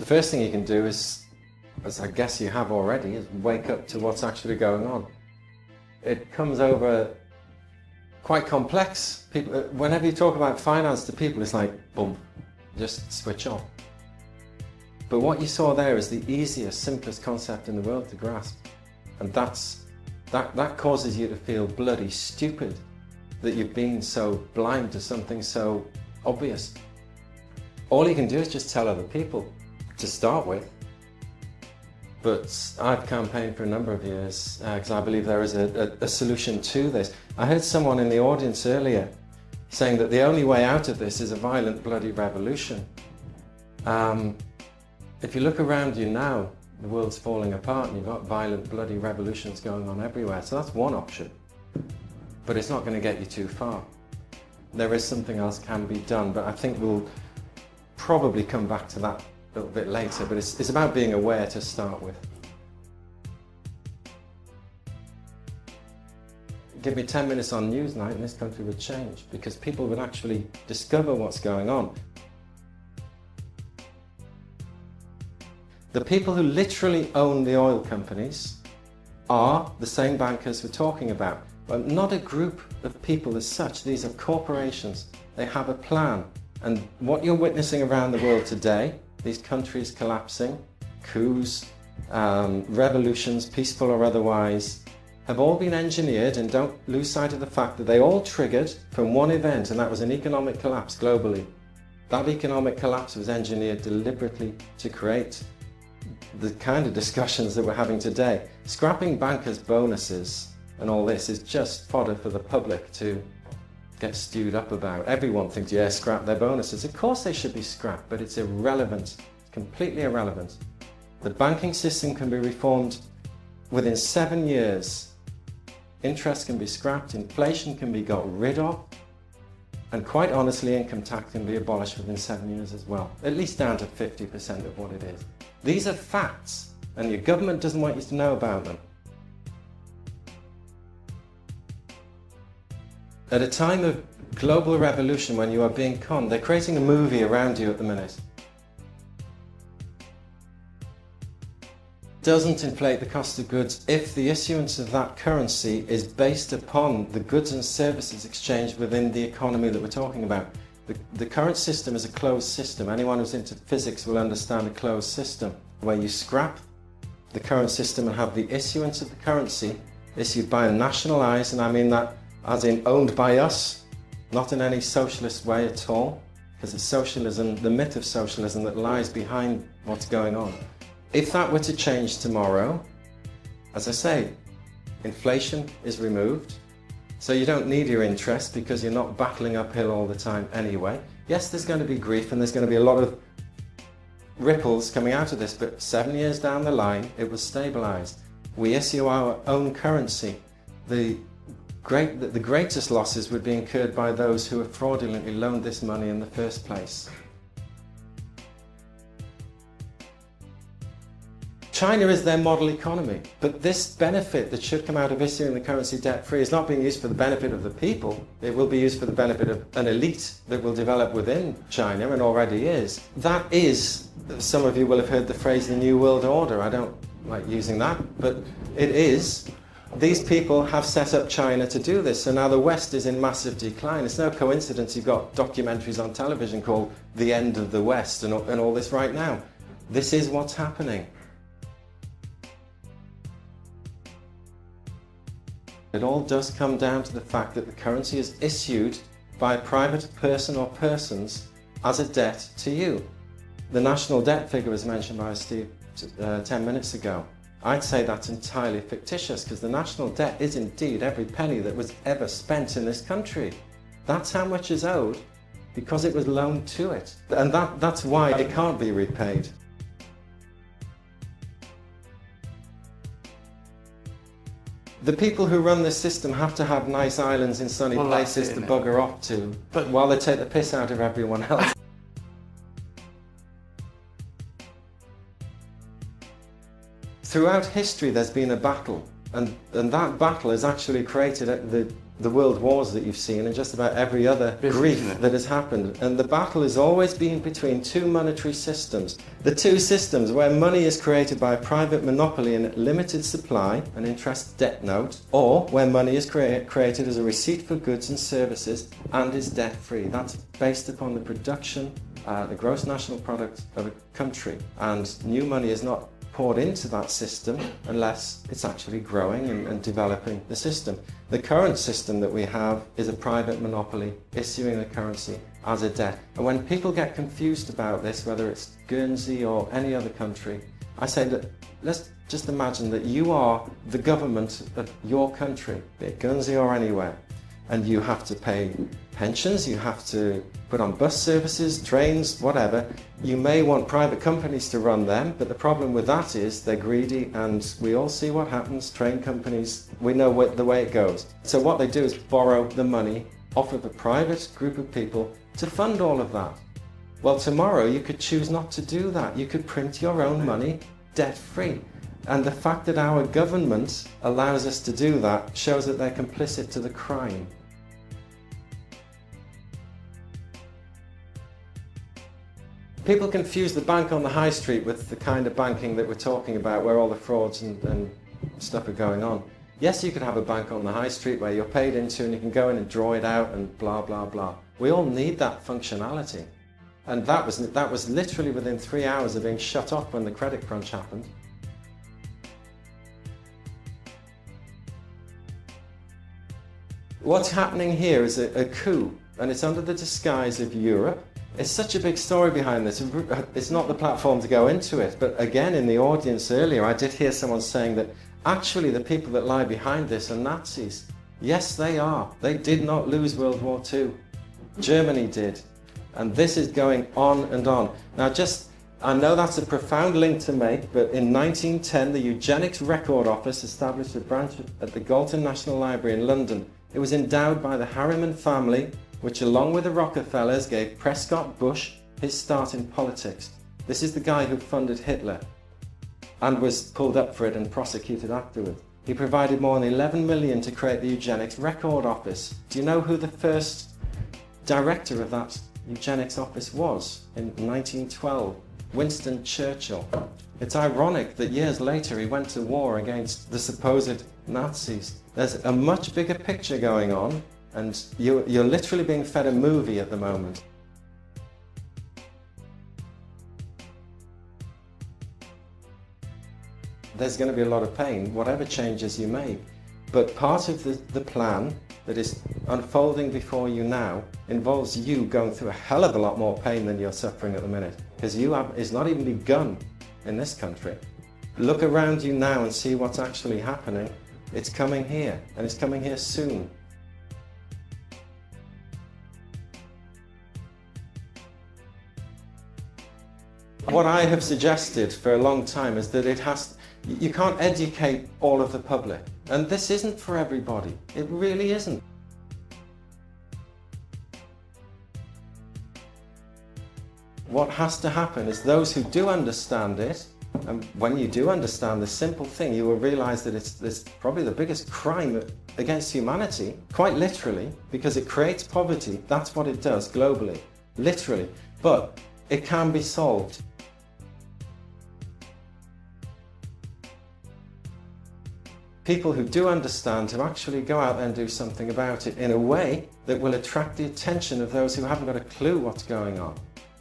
the first thing you can do is, as I guess you have already, is wake up to what's actually going on. It comes over quite complex. People, whenever you talk about finance to people, it's like, boom, just switch on. But what you saw there is the easiest, simplest concept in the world to grasp. And that causes you to feel bloody stupid that you've been so blind to something so obvious. All you can do is just tell other people to start with. But I've campaigned for a number of years because I believe there is a solution to this. I heard someone in the audience earlier saying that the only way out of this is a violent, bloody revolution. If you look around you now, the world's falling apart and you've got violent, bloody revolutions going on everywhere. So that's one option. But it's not going to get you too far. There is something else can be done, but I think we'll probably come back to that a little bit later, but it's about being aware to start with. Give me 10 minutes on Newsnight and this country would change because people would actually discover what's going on. The people who literally own the oil companies are the same bankers we're talking about. But not a group of people as such. These are corporations. They have a plan. And what you're witnessing around the world today, these countries collapsing, coups, revolutions, peaceful or otherwise, have all been engineered, and don't lose sight of the fact that they all triggered from one event, and that was an economic collapse globally. That economic collapse was engineered deliberately to create the kind of discussions that we're having today. Scrapping bankers' bonuses and all this is just fodder for the public to get stewed up about. Everyone thinks, yeah, scrap their bonuses. Of course they should be scrapped, but it's irrelevant, completely irrelevant. The banking system can be reformed within 7 years. Interest can be scrapped, inflation can be got rid of, and quite honestly, income tax can be abolished within 7 years as well, at least down to 50% of what it is. These are facts, and your government doesn't want you to know about them. At a time of global revolution, when you are being conned, they're creating a movie around you at the minute. Doesn't inflate the cost of goods if the issuance of that currency is based upon the goods and services exchanged within the economy that we're talking about. The current system is a closed system. Anyone who's into physics will understand a closed system, where you scrap the current system and have the issuance of the currency issued by a nationalised, and I mean that as in owned by us, not in any socialist way at all, because it's socialism, the myth of socialism that lies behind what's going on. If that were to change tomorrow, as I say, inflation is removed, so you don't need your interest because you're not battling uphill all the time anyway. Yes, there's going to be grief and there's going to be a lot of ripples coming out of this, but 7 years down the line, it was stabilised. We issue our own currency. The greatest losses would be incurred by those who have fraudulently loaned this money in the first place. China is their model economy, but this benefit that should come out of issuing the currency debt-free is not being used for the benefit of the people. It will be used for the benefit of an elite that will develop within China and already is. That is, some of you will have heard the phrase the New World Order. I don't like using that, but it is. These people have set up China to do this, so now the West is in massive decline. It's no coincidence you've got documentaries on television called The End of the West and all this right now. This is what's happening. It all does come down to the fact that the currency is issued by a private person or persons as a debt to you. The national debt figure was mentioned by Steve 10 minutes ago. I'd say that's entirely fictitious because the national debt is indeed every penny that was ever spent in this country. That's how much is owed because it was loaned to it. And that's why it can't be repaid. The people who run this system have to have nice islands in sunny places to bugger off to, but while they take the piss out of everyone else. Throughout history there's been a battle, and that battle has actually created the world wars that you've seen and just about every other grief that has happened. And the battle has always been between two monetary systems. The two systems where money is created by a private monopoly in limited supply, an interest debt note, or where money is created as a receipt for goods and services and is debt-free. That's based upon the production, the gross national product of a country. And new money is not poured into that system unless it's actually growing and developing the system. The current system that we have is a private monopoly issuing the currency as a debt. And when people get confused about this, whether it's Guernsey or any other country, I say that let's just imagine that you are the government of your country, be it Guernsey or anywhere, and you have to pay pensions, you have to put on bus services, trains, whatever. You may want private companies to run them, but the problem with that is they're greedy, and we all see what happens. Train companies, we know the way it goes. So what they do is borrow the money off of a private group of people to fund all of that. Well, tomorrow you could choose not to do that. You could print your own money debt-free. And the fact that our government allows us to do that shows that they're complicit to the crime. People confuse the bank on the high street with the kind of banking that we're talking about, where all the frauds and stuff are going on. Yes, you could have a bank on the high street where you're paid into and you can go in and draw it out and blah, blah, blah. We all need that functionality. And that was literally within 3 hours of being shut off when the credit crunch happened. What's happening here is a coup, and it's under the disguise of Europe. It's such a big story behind this. It's not the platform to go into it, but again, in the audience earlier, I did hear someone saying that actually the people that lie behind this are Nazis. Yes, they are. They did not lose World War II. Germany did. And this is going on and on. Now, I know that's a profound link to make, but in 1910, the Eugenics Record Office established a branch at the Galton National Library in London. It was endowed by the Harriman family, which along with the Rockefellers gave Prescott Bush his start in politics. This is the guy who funded Hitler and was pulled up for it and prosecuted afterwards. He provided more than 11 million to create the Eugenics Record Office. Do you know who the first director of that Eugenics Office was in 1912? Winston Churchill. It's ironic that years later he went to war against the supposed Nazis. There's a much bigger picture going on, and you're literally being fed a movie at the moment. There's going to be a lot of pain, whatever changes you make. But part of the plan that is unfolding before you now involves you going through a hell of a lot more pain than you're suffering at the minute. Because it's not even begun in this country. Look around you now and see what's actually happening. It's coming here, and it's coming here soon. What I have suggested for a long time is that you can't educate all of the public. And this isn't for everybody. It really isn't. What has to happen is those who do understand it, and when you do understand this simple thing, you will realize that it's probably the biggest crime against humanity, quite literally, because it creates poverty. That's what it does globally, literally. But it can be solved. People who do understand to actually go out there and do something about it in a way that will attract the attention of those who haven't got a clue what's going on.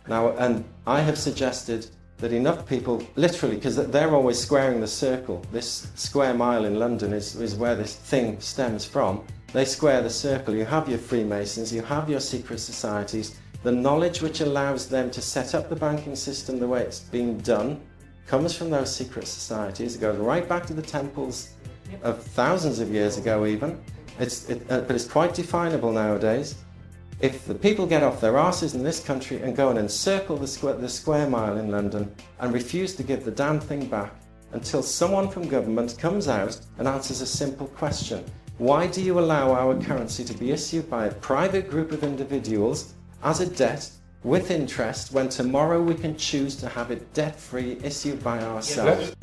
Now, and I have suggested that enough people, literally, because they're always squaring the circle. This square mile in London is where this thing stems from. They square the circle. You have your Freemasons, you have your secret societies. The knowledge which allows them to set up the banking system the way it's being done comes from those secret societies. It goes right back to the temples of thousands of years ago even. But it's quite definable nowadays. If the people get off their arses in this country and go and encircle the square mile in London and refuse to give the damn thing back until someone from government comes out and answers a simple question. Why do you allow our currency to be issued by a private group of individuals as a debt with interest when tomorrow we can choose to have it debt-free issued by ourselves?